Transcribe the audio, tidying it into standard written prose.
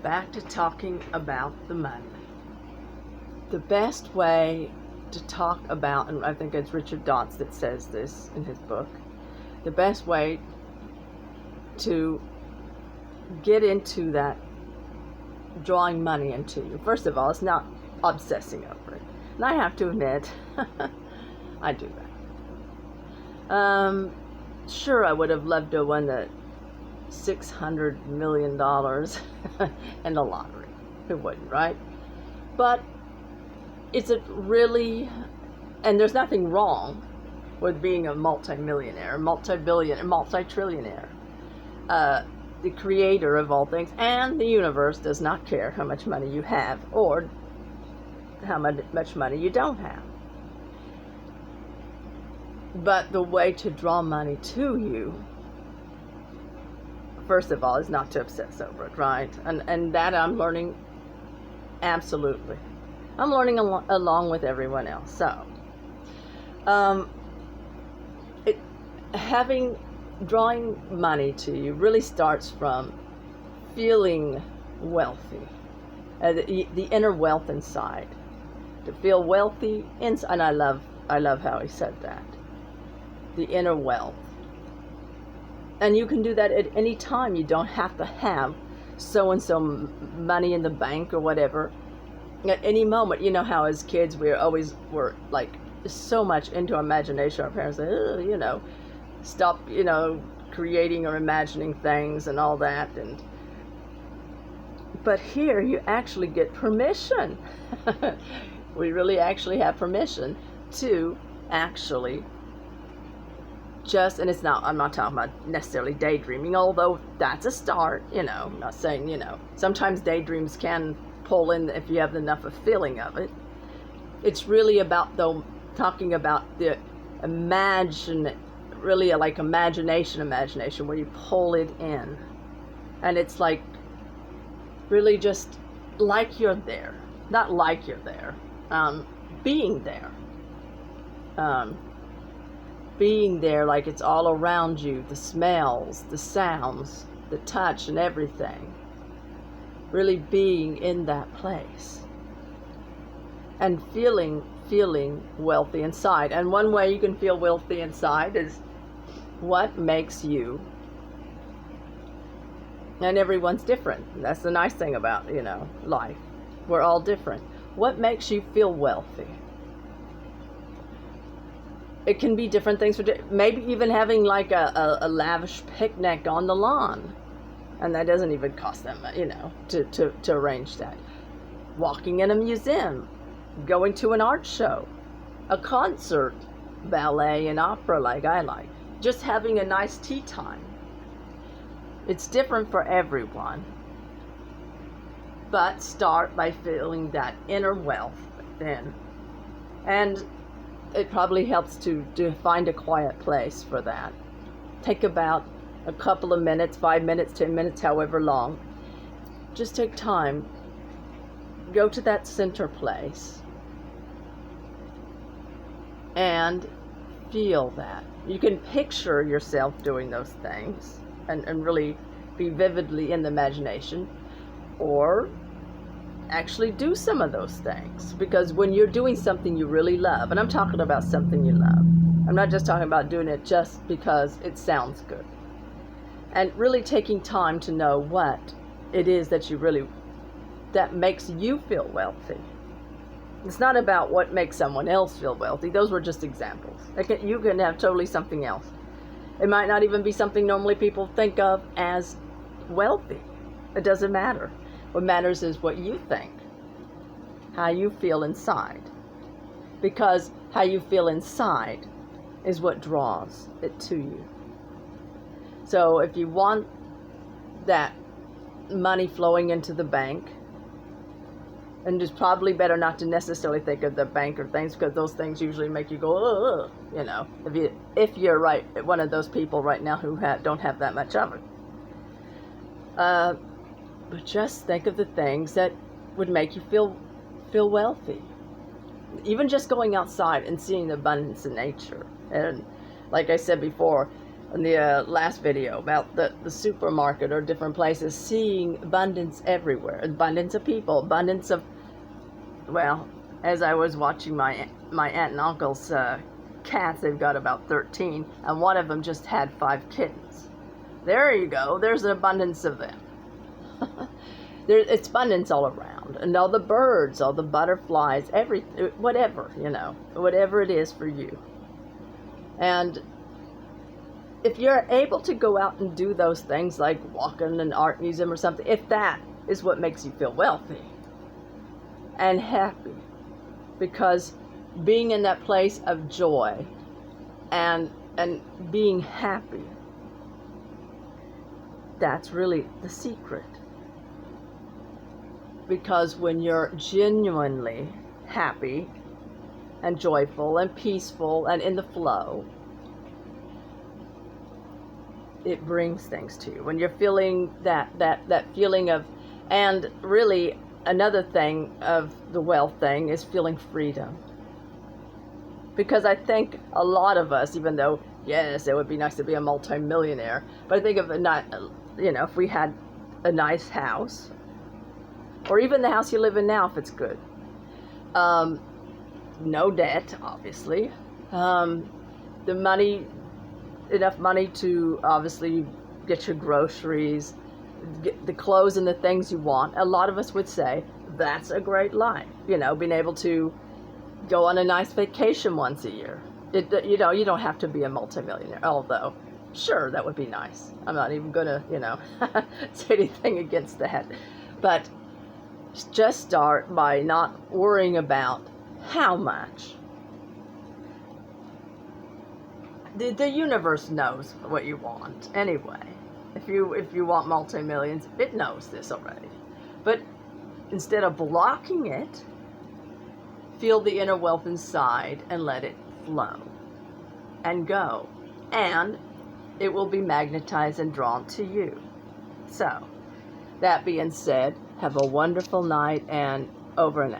back to talking about the money. The best way to talk about, and I think it's Richard Dotz that says this in his book, the best way to get into that drawing money into you, first of all, is not obsessing over it. And I have to admit, I do that. Sure, I would have loved to have won the $600 million in the lottery. Who wouldn't, right? But is it really, and there's nothing wrong with being a multi-millionaire, multi-billionaire, multi-trillionaire. The creator of all things and the universe does not care how much money you have or how much money you don't have. But the way to draw money to you, first of all, is not to obsess over it, right? And that I'm learning, absolutely. I'm learning along with everyone else. So, drawing money to you really starts from feeling wealthy, the inner wealth inside. To feel wealthy inside, and I love how he said that. The inner wealth. And you can do that at any time. You don't have to have so-and-so money in the bank or whatever. At any moment, you know how as kids we're like so much into our imagination. Our parents say, stop, creating or imagining things and all that. But here you actually get permission. We really actually have permission to actually and I'm not talking about necessarily daydreaming, although that's a start, I'm not saying, sometimes daydreams can pull in if you have enough of feeling of it. It's really about, though, talking about the really like imagination, where you pull it in. And it's like, really just like you're there. Not like you're there. Being there. Being there like it's all around you, the smells, the sounds, the touch and everything. Really being in that place. And feeling wealthy inside. And one way you can feel wealthy inside is what makes you, and everyone's different. That's the nice thing about, life. We're all different. What makes you feel wealthy? It can be different things. Maybe even having like a lavish picnic on the lawn. And that doesn't even cost them, to arrange that. Walking in a museum. Going to an art show. A concert. Ballet and opera like I like. Just having a nice tea time. It's different for everyone. But start by feeling that inner wealth within. And it probably helps to find a quiet place for that. Take about a couple of minutes, 5 minutes, 10 minutes, however long. Just take time. Go to that center place. And feel that. You can picture yourself doing those things and really be vividly in the imagination, or actually do some of those things. Because when you're doing something you really love, and I'm talking about something you love, I'm not just talking about doing it just because it sounds good, and really taking time to know what it is that makes you feel wealthy. It's not about what makes someone else feel wealthy. Those were just examples. You can have totally something else. It might not even be something normally people think of as wealthy. It doesn't matter. What matters is what you think, how you feel inside. Because how you feel inside is what draws it to you. So if you want that money flowing into the bank, and it's probably better not to necessarily think of the bank or things, because those things usually make you go, ugh, if you're right, one of those people right now who don't have that much of it. But just think of the things that would make you feel wealthy. Even just going outside and seeing the abundance in nature. And like I said before, in the last video about the supermarket or different places, seeing abundance everywhere, abundance of people, abundance of, well, as I was watching my aunt and uncle's cats, they've got about 13, and one of them just had 5 kittens. There you go. There's an abundance of them. It's abundance all around, and all the birds, all the butterflies, whatever, whatever it is for you. And if you're able to go out and do those things, like walk in an art museum or something, if that is what makes you feel wealthy and happy, because being in that place of joy and being happy, that's really the secret. Because when you're genuinely happy and joyful and peaceful and in the flow, it brings things to you. When you're feeling that feeling of, and really another thing of the wealth thing is feeling freedom. Because I think a lot of us, even though, yes, it would be nice to be a multimillionaire, but I think of if we had a nice house, or even the house you live in now if it's good. No debt, obviously. The money, enough money to obviously get your groceries, get the clothes and the things you want. A lot of us would say that's a great life. Being able to go on a nice vacation once a year. You don't have to be a multimillionaire, although sure, that would be nice. I'm not even gonna, say anything against that. But just start by not worrying about how much. The universe knows what you want anyway. If you want multi-millions, it knows this already. But instead of blocking it, feel the inner wealth inside and let it flow and go. And it will be magnetized and drawn to you. So, that being said, have a wonderful night, and over and out.